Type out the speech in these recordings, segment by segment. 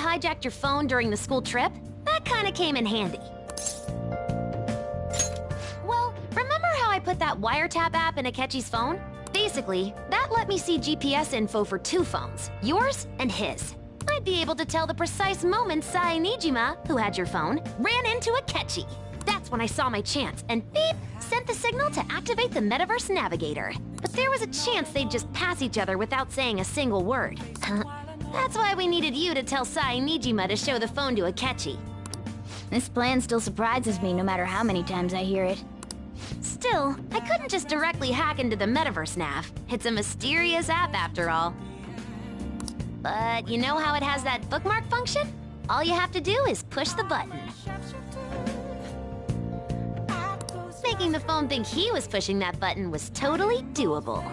hijacked your phone during the school trip? That kinda came in handy. Well, remember how I put that wiretap app in Akechi's phone? Basically, that let me see GPS info for 2 phones, yours and his. I'd be able to tell the precise moment Sae-Nijima, who had your phone, ran into Akechi. That's when I saw my chance, and beep, sent the signal to activate the Metaverse Navigator. But there was a chance they'd just pass each other without saying a single word. That's why we needed you to tell Sae-Nijima to show the phone to Akechi. This plan still surprises me no matter how many times I hear it. Still, I couldn't just directly hack into the Metaverse Nav. It's a mysterious app after all. But you know how it has that bookmark function? All you have to do is push the button. Making the phone think he was pushing that button was totally doable.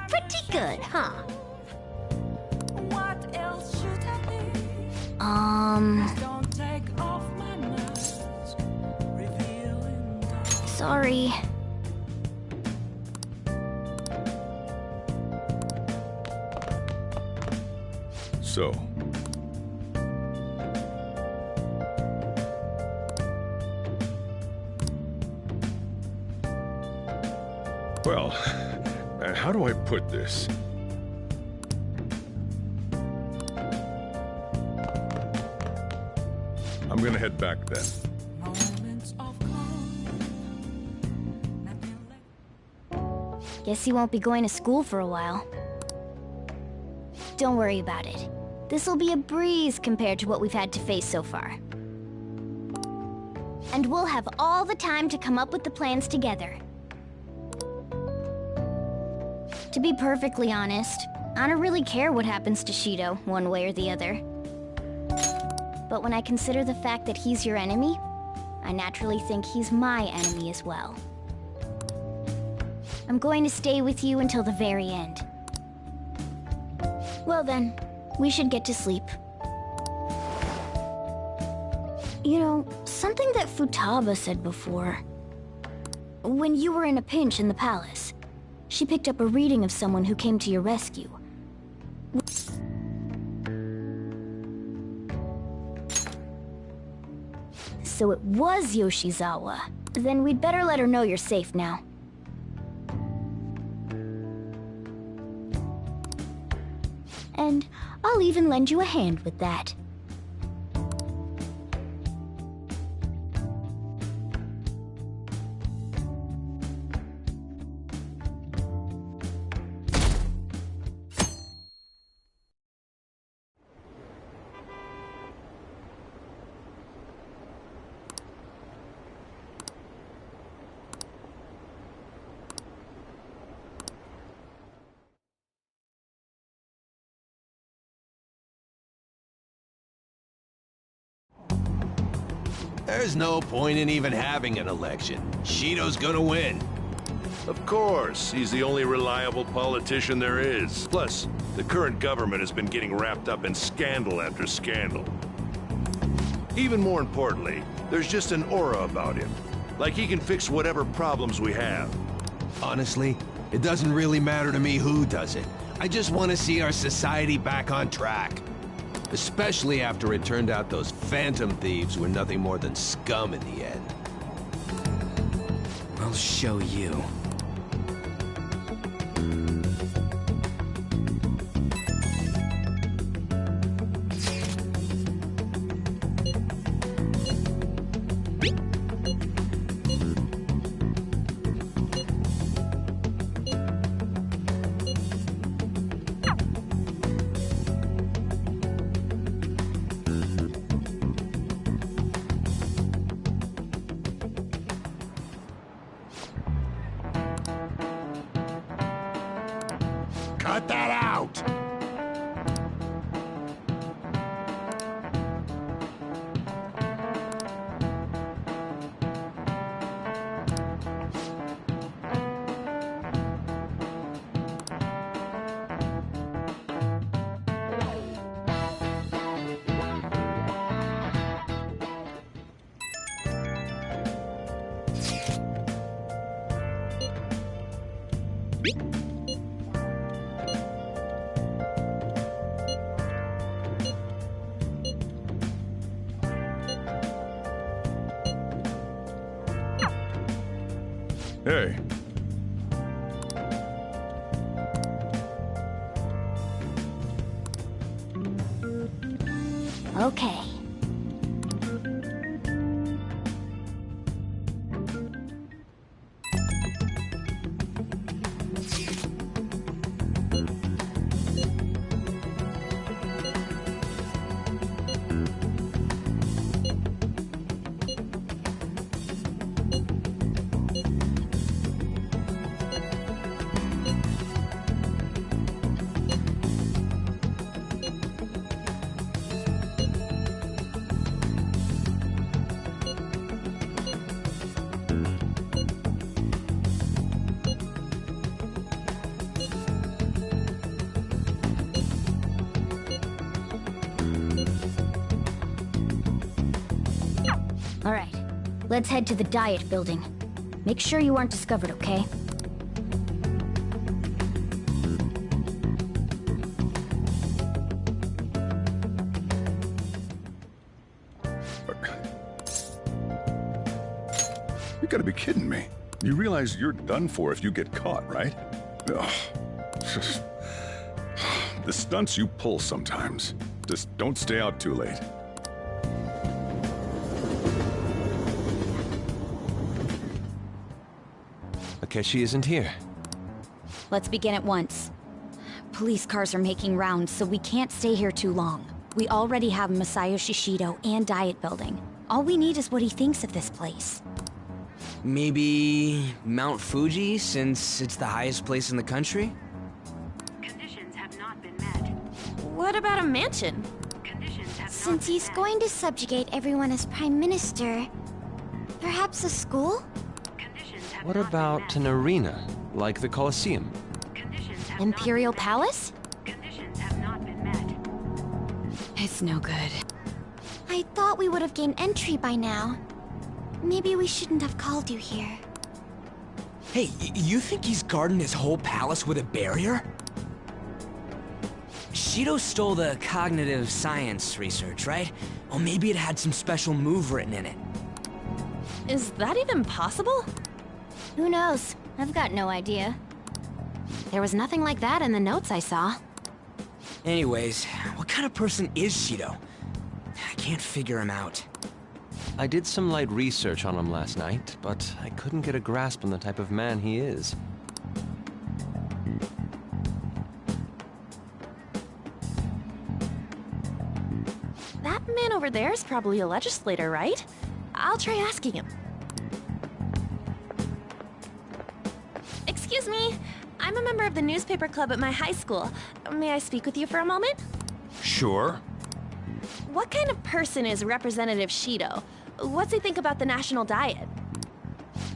Pretty good, huh? Sorry. So. Well, how do I put this? I'm gonna head back then. Guess he won't be going to school for a while. Don't worry about it. This'll be a breeze compared to what we've had to face so far. And we'll have all the time to come up with the plans together. To be perfectly honest, I don't really care what happens to Shido, one way or the other. But when I consider the fact that he's your enemy, I naturally think he's my enemy as well. I'm going to stay with you until the very end. Well then, we should get to sleep. You know, something that Futaba said before. When you were in a pinch in the palace, she picked up a reading of someone who came to your rescue. So it was Yoshizawa. Then we'd better let her know you're safe now. And I'll even lend you a hand with that. There's no point in even having an election. Shido's gonna win. Of course, he's the only reliable politician there is. Plus, the current government has been getting wrapped up in scandal after scandal. Even more importantly, there's just an aura about him. Like he can fix whatever problems we have. Honestly, it doesn't really matter to me who does it. I just want to see our society back on track. Especially after it turned out those phantom thieves were nothing more than scum in the end. I'll show you. Cut that out! Hey. Okay. All right, let's head to the diet building. Make sure you aren't discovered, okay? You gotta be kidding me. You realize you're done for if you get caught, right? Ugh. The stunts you pull sometimes. Just don't stay out too late. Akechi isn't here. Let's begin at once. Police cars are making rounds, so we can't stay here too long. We already have Masayoshi Shido and Diet Building. All we need is what he thinks of this place. Maybe Mount Fuji, since it's the highest place in the country? Conditions have not been met. What about a mansion? Conditions have not Since been he's met. going to subjugate everyone as Prime Minister, perhaps a school? Conditions have What not about been an arena, like the Colosseum? met. Conditions have Imperial not been Palace? met. Conditions have not been met. It's no good. I thought we would have gained entry by now. Maybe we shouldn't have called you here. Hey, you think he's guarding his whole palace with a barrier? Shido stole the cognitive science research, right? Well, maybe it had some special move written in it. Is that even possible? Who knows? I've got no idea. There was nothing like that in the notes I saw. Anyways, what kind of person is Shido? I can't figure him out. I did some light research on him last night, but I couldn't get a grasp on the type of man he is. That man over there is probably a legislator, right? I'll try asking him. Excuse me. I'm a member of the newspaper club at my high school. May I speak with you for a moment? Sure. What kind of person is Representative Shido? What's he think about the national diet?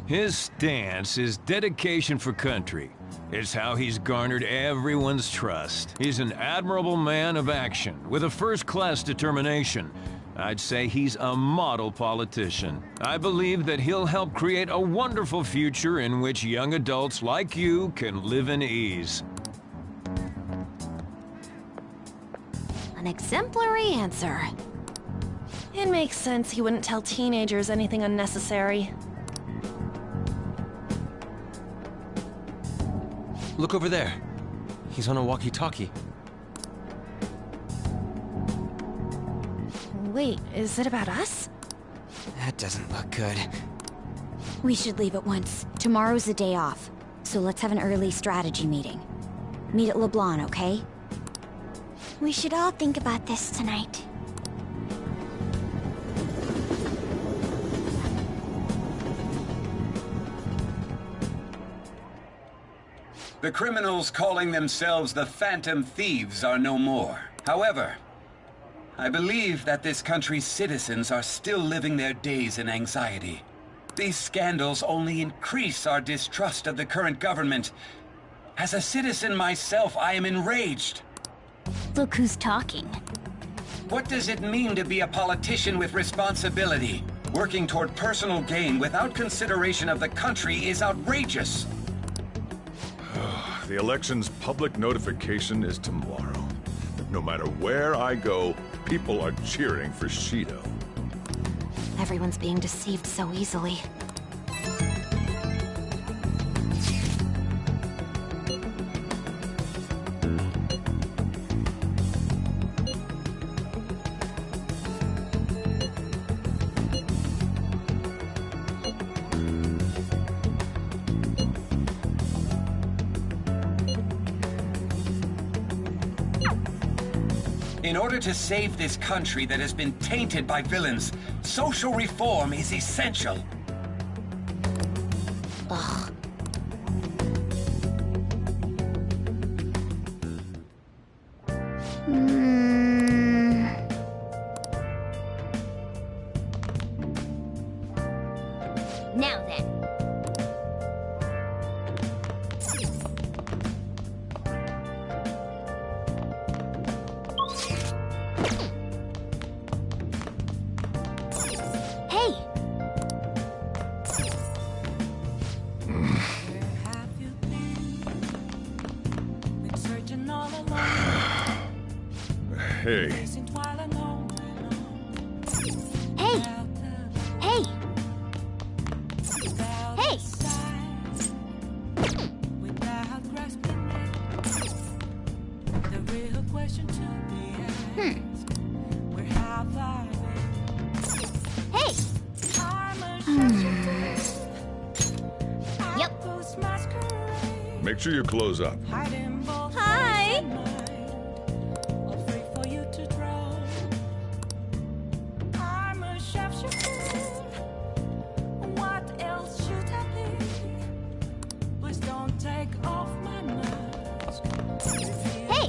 His stance is dedication for country. It's how he's garnered everyone's trust. He's an admirable man of action, with a first-class determination. I'd say he's a model politician. I believe that he'll help create a wonderful future in which young adults like you can live in ease. An exemplary answer. It makes sense he wouldn't tell teenagers anything unnecessary. Look over there. He's on a walkie-talkie. Wait, is it about us? That doesn't look good. We should leave at once. Tomorrow's the day off, so let's have an early strategy meeting. Meet at LeBlanc, okay? We should all think about this tonight. The criminals calling themselves the Phantom Thieves are no more. However, I believe that this country's citizens are still living their days in anxiety. These scandals only increase our distrust of the current government. As a citizen myself, I am enraged. Look who's talking. What does it mean to be a politician with responsibility? Working toward personal gain without consideration of the country is outrageous. The election's public notification is tomorrow. No matter where I go, people are cheering for Shido. Everyone's being deceived so easily. In order to save this country that has been tainted by villains, social reform is essential. Ugh. Now then. Hey! Hey. Hey! Hey! Hey! Hey! Yep. Make sure you close up. Hi! Hey!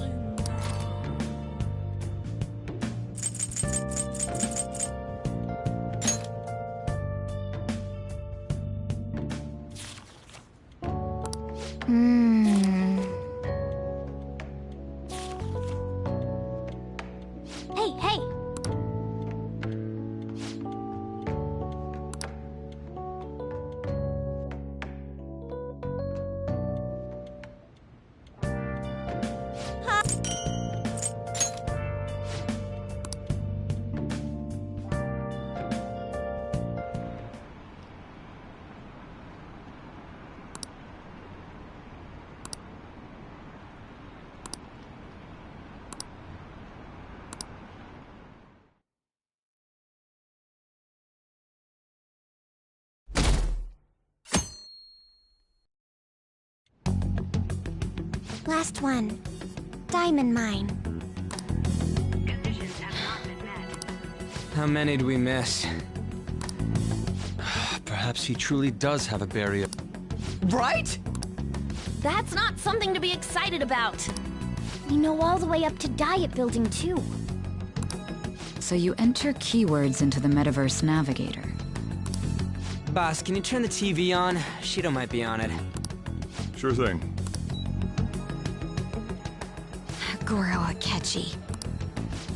Hey, hey! Last one. Diamond mine. Conditions have not been met. How many do we miss? Perhaps he truly does have a barrier. Right? That's not something to be excited about. We know all the way up to Diet Building, too. So you enter keywords into the Metaverse Navigator. Boss, can you turn the TV on? Shido might be on it. Sure thing. Goro Akechi.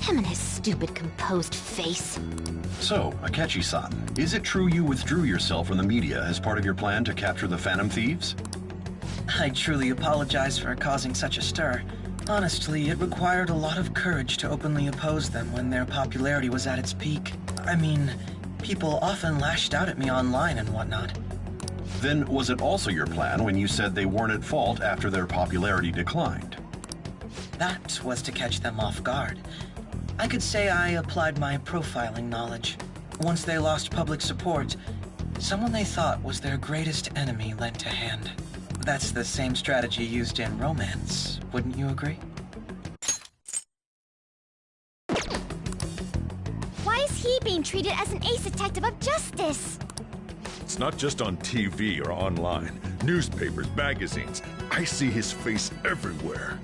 Him and his stupid composed face. So, Akechi-san, is it true you withdrew yourself from the media as part of your plan to capture the Phantom Thieves? I truly apologize for causing such a stir. Honestly, it required a lot of courage to openly oppose them when their popularity was at its peak. I mean, people often lashed out at me online and whatnot. Then was it also your plan when you said they weren't at fault after their popularity declined? That was to catch them off guard. I could say I applied my profiling knowledge. Once they lost public support, someone they thought was their greatest enemy lent a hand. That's the same strategy used in romance, wouldn't you agree? Why is he being treated as an ace detective of justice? It's not just on TV or online. Newspapers, magazines. I see his face everywhere.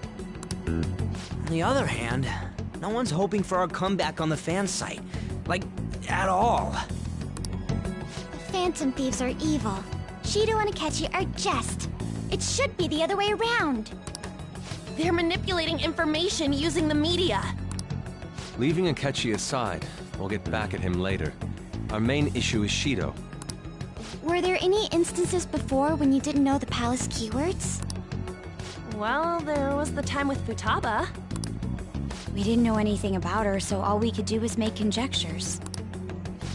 On the other hand, no one's hoping for our comeback on the fan site. Like, at all. The Phantom Thieves are evil. Shido and Akechi are just. It should be the other way around. They're manipulating information using the media. Leaving Akechi aside, we'll get back at him later. Our main issue is Shido. Were there any instances before when you didn't know the palace keywords? Well, there was the time with Futaba. We didn't know anything about her, so all we could do was make conjectures.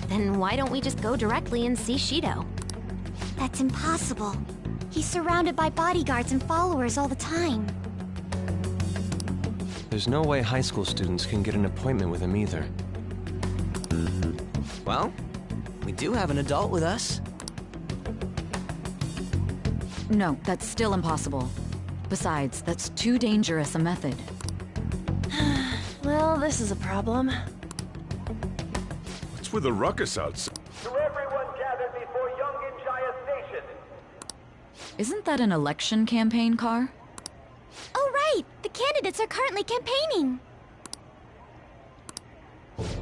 Then why don't we just go directly and see Shido? That's impossible. He's surrounded by bodyguards and followers all the time. There's no way high school students can get an appointment with him either. Well, we do have an adult with us. No, that's still impossible. Besides, that's too dangerous a method. Well, this is a problem. What's with the ruckus outside? To everyone gathered before Yonginjaya Station. Isn't that an election campaign car? Oh, right! The candidates are currently campaigning!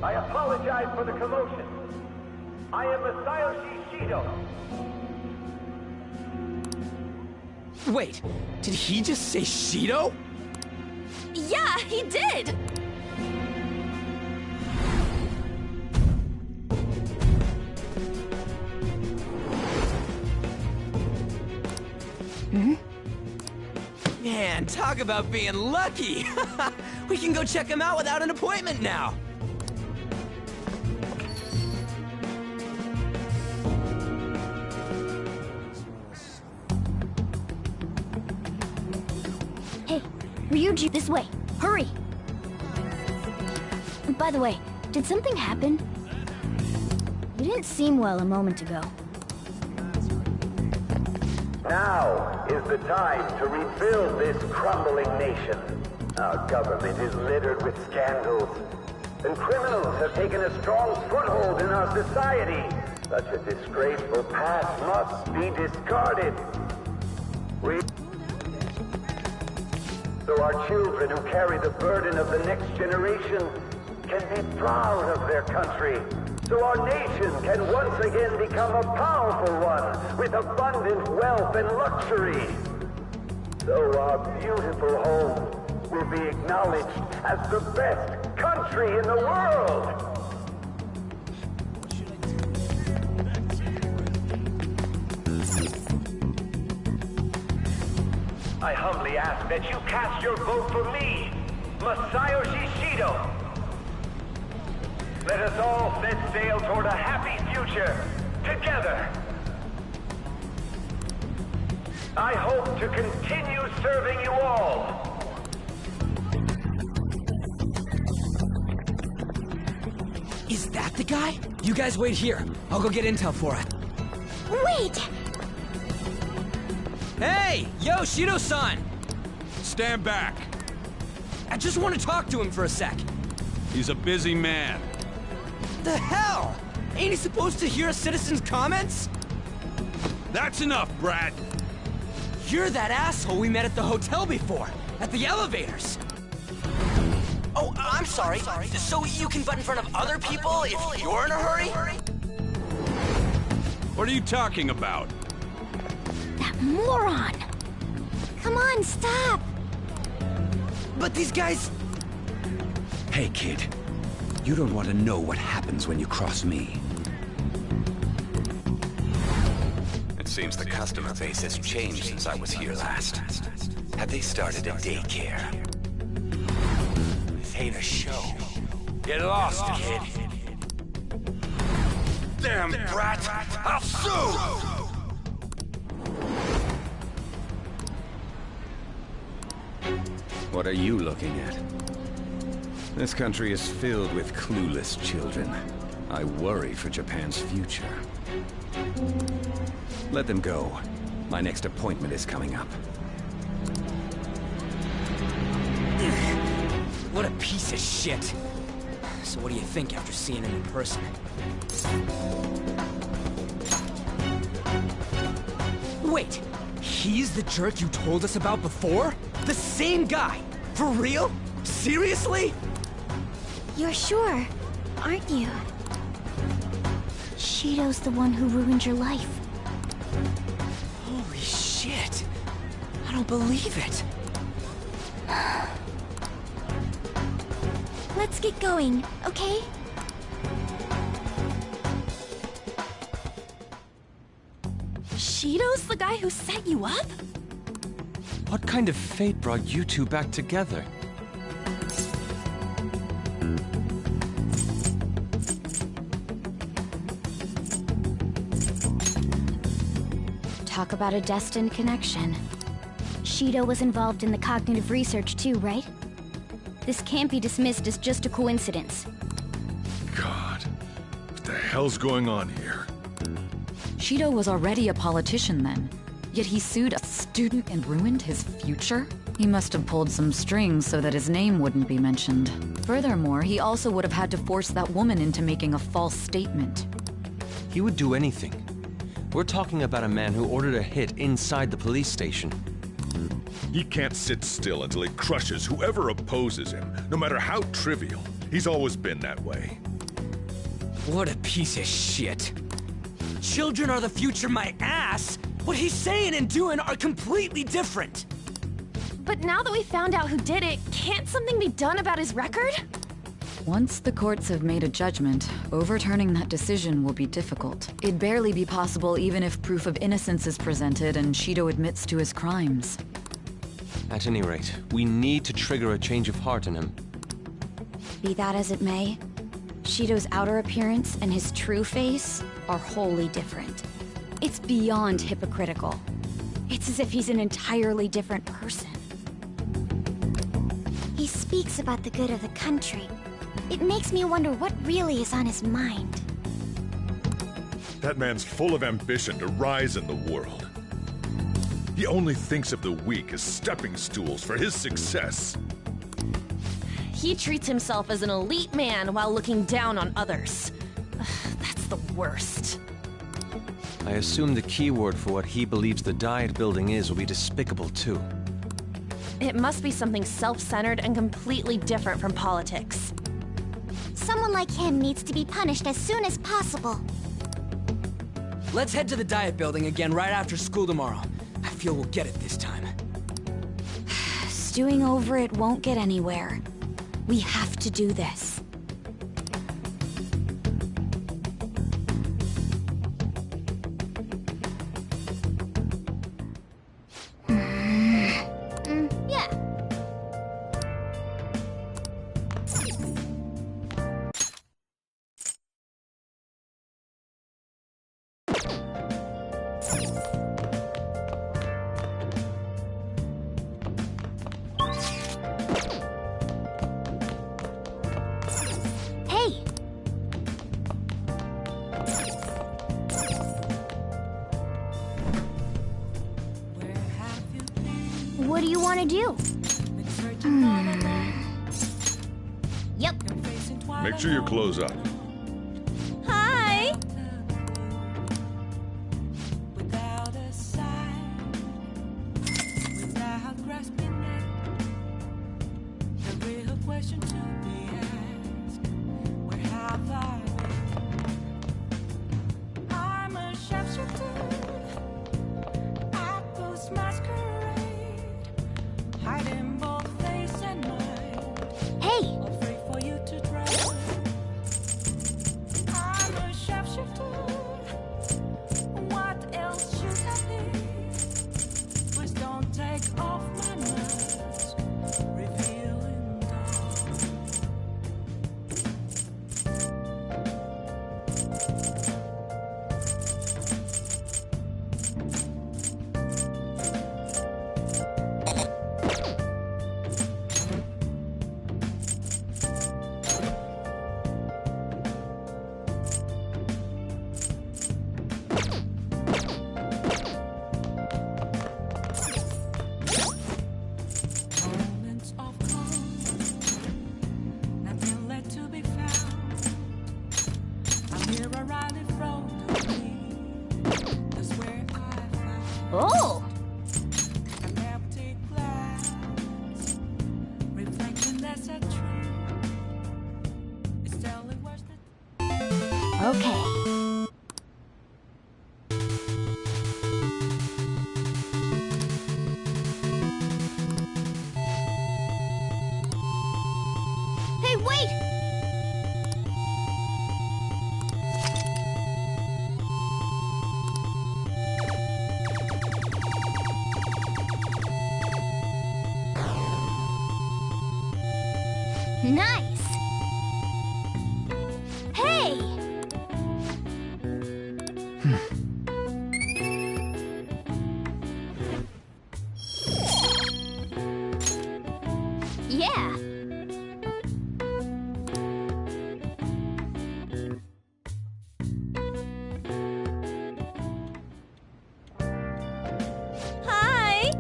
I apologize for the commotion. I am Masayoshi Shido. Wait, did he just say Shido? Yeah, he did! Man, talk about being lucky! We can go check him out without an appointment now! Hey, Ryuji, this way. Hurry! By the way, did something happen? You didn't seem well a moment ago. Now is the time to rebuild this crumbling nation. Our government is littered with scandals, and criminals have taken a strong foothold in our society. Such a disgraceful past must be discarded. So our children who carry the burden of the next generation can be proud of their country. So our nation can once again become a powerful one with abundant wealth and luxury. So our beautiful home will be acknowledged as the best country in the world. I humbly ask that you cast your vote for me, Masayoshi Shido. Let us all set sail toward a happy future, together. I hope to continue serving you all. Is that the guy? You guys wait here. I'll go get intel for it. Wait! Hey! Yo, Shido-san! Stand back. I just want to talk to him for a sec. He's a busy man. The hell? Ain't he supposed to hear a citizen's comments? That's enough, Brad. You're that asshole we met at the hotel before, at the elevators. Oh, I'm sorry. So you can butt in front of other people if you're in a hurry? What are you talking about? That moron! Come on, stop! But these guys... Hey, kid. You don't want to know what happens when you cross me. It seems the customer base has changed since I was here last. Have they started a daycare? This ain't a show. Get lost, kid. Damn brat! I'll sue! What are you looking at? This country is filled with clueless children. I worry for Japan's future. Let them go. My next appointment is coming up. What a piece of shit. So what do you think after seeing him in person? Wait, he's the jerk you told us about before? The same guy? For real? Seriously? You're sure, aren't you? Shido's the one who ruined your life. Holy shit. I don't believe it. Let's get going, okay? Shido's the guy who set you up? What kind of fate brought you two back together? Talk about a destined connection. Shido was involved in the cognitive research too, right? This can't be dismissed as just a coincidence. God, what the hell's going on here? Shido was already a politician then, yet he sued a student and ruined his future? He must have pulled some strings so that his name wouldn't be mentioned. Furthermore, he also would have had to force that woman into making a false statement. He would do anything. We're talking about a man who ordered a hit inside the police station. He can't sit still until he crushes whoever opposes him, no matter how trivial. He's always been that way. What a piece of shit. Children are the future, my ass! What he's saying and doing are completely different! But now that we found out who did it, can't something be done about his record? Once the courts have made a judgment, overturning that decision will be difficult. It'd barely be possible even if proof of innocence is presented and Shido admits to his crimes. At any rate, we need to trigger a change of heart in him. Be that as it may, Shido's outer appearance and his true face are wholly different. It's beyond hypocritical. It's as if he's an entirely different person. He speaks about the good of the country. It makes me wonder what really is on his mind. That man's full of ambition to rise in the world. He only thinks of the weak as stepping stools for his success. He treats himself as an elite man while looking down on others. Ugh, that's the worst. I assume the keyword for what he believes the Diet Building is will be despicable too. It must be something self-centered and completely different from politics. Someone like him needs to be punished as soon as possible. Let's head to the Diet Building again right after school tomorrow. I feel we'll get it this time. Stewing over it won't get anywhere. We have to do this. Yeah. Hey! What do you want to do? Yep. Make sure you close up. Hi! Hey! Oh! Okay. Hey, wait! Nice! Hey! Yeah! Hi!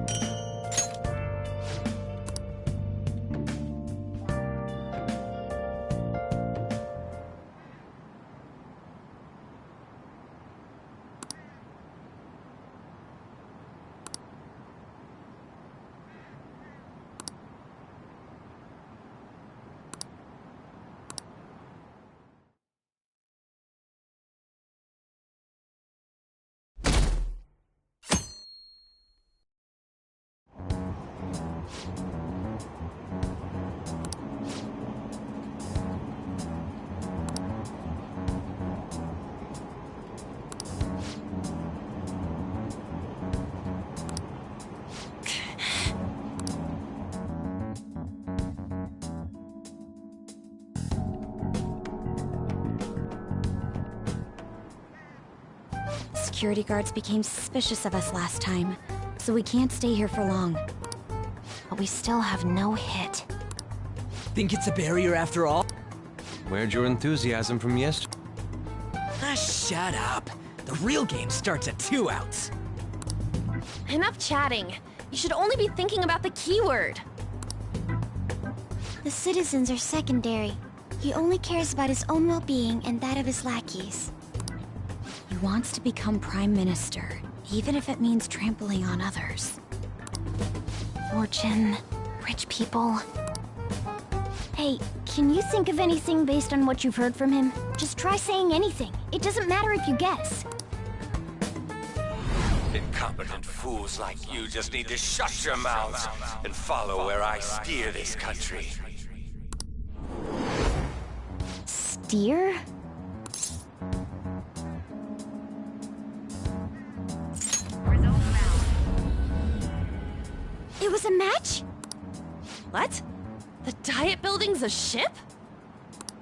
Security guards became suspicious of us last time, so we can't stay here for long. But we still have no hit. Think it's a barrier after all? Where'd your enthusiasm from yesterday? Ah, shut up. The real game starts at 2 outs. Enough chatting. You should only be thinking about the keyword. The citizens are secondary. He only cares about his own well-being and that of his lackeys. He wants to become Prime Minister, even if it means trampling on others. Fortune, rich people. Hey, can you think of anything based on what you've heard from him? Just try saying anything. It doesn't matter if you guess. Incompetent fools like you just need to shut your mouths and follow where I steer this country. Steer? It was a match? What? The Diet Building's a ship?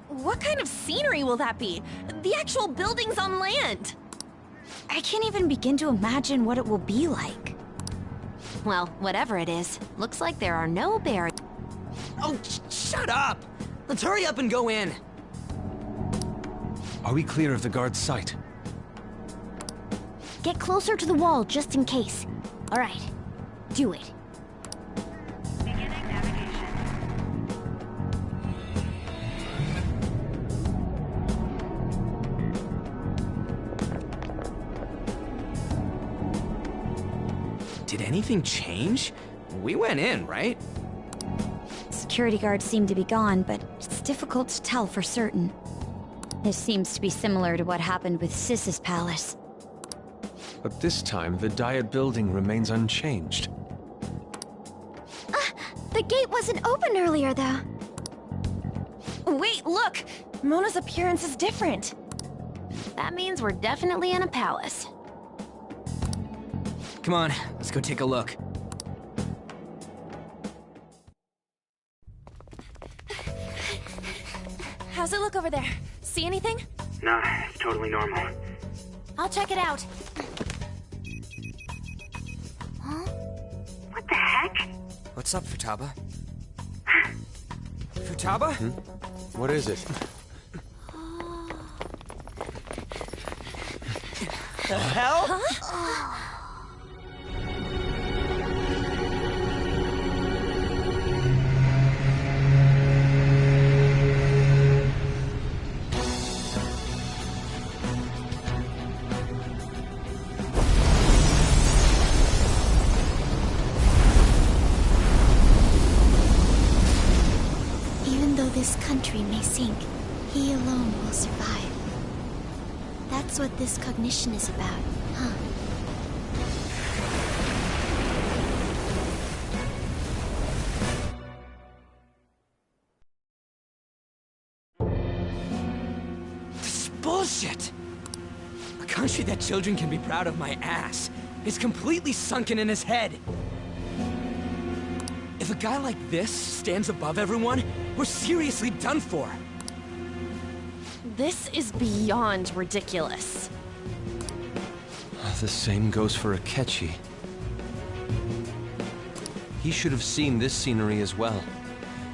What kind of scenery will that be? The actual building's on land. I can't even begin to imagine what it will be like. Well, whatever it is, looks like there are no barriers. Oh, shut up! Let's hurry up and go in. Are we clear of the guard's sight? Get closer to the wall just in case. All right, do it. Did anything change? We went in, right? Security guards seem to be gone, but it's difficult to tell for certain. This seems to be similar to what happened with Sis's palace. But this time, the Diet Building remains unchanged. The gate wasn't open earlier, though. Wait, look! Mona's appearance is different. That means we're definitely in a palace. Come on, let's go take a look. How's it look over there? See anything? Nah, it's totally normal. I'll check it out. Huh? What the heck? What's up, Futaba? Futaba? What is it? The hell? Huh? Even though this country may sink, he alone will survive. That's what this cognition is about, huh? This is bullshit! A country that children can be proud of my ass is completely sunken in his head. If a guy like this stands above everyone, we're seriously done for. This is beyond ridiculous. The same goes for Akechi. He should have seen this scenery as well,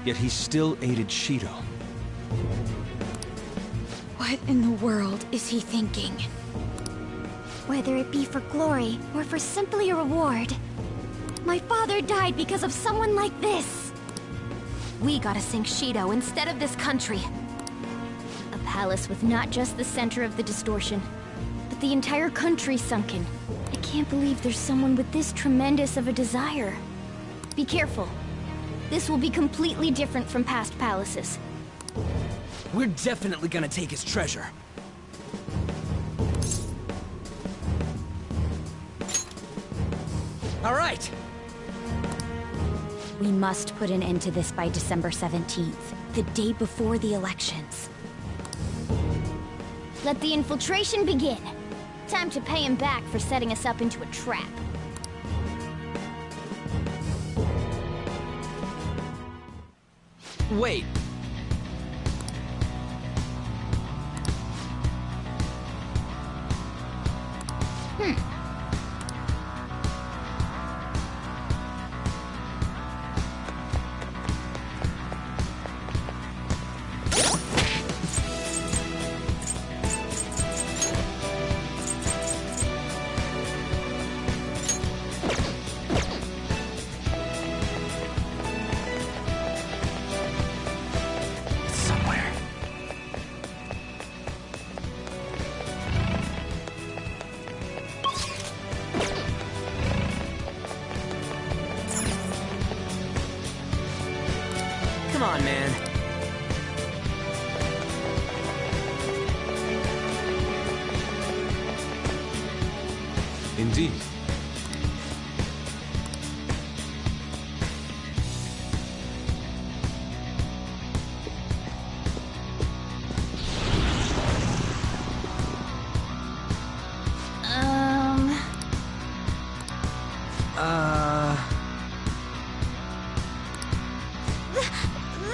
yet he still aided Shido. What in the world is he thinking? Whether it be for glory or for simply a reward, my father died because of someone like this. We gotta sink Shido instead of this country. A palace with not just the center of the distortion, but the entire country sunken. I can't believe there's someone with this tremendous of a desire. Be careful. This will be completely different from past palaces. We're definitely gonna take his treasure. All right. We must put an end to this by December 17th, the day before the elections. Let the infiltration begin. Time to pay him back for setting us up into a trap. Wait. Come on, man. Indeed.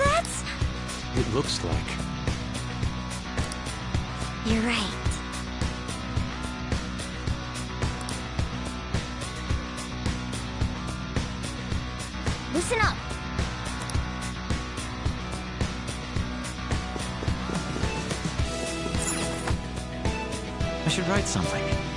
That's... It looks like. You're right. Listen up. I should write something.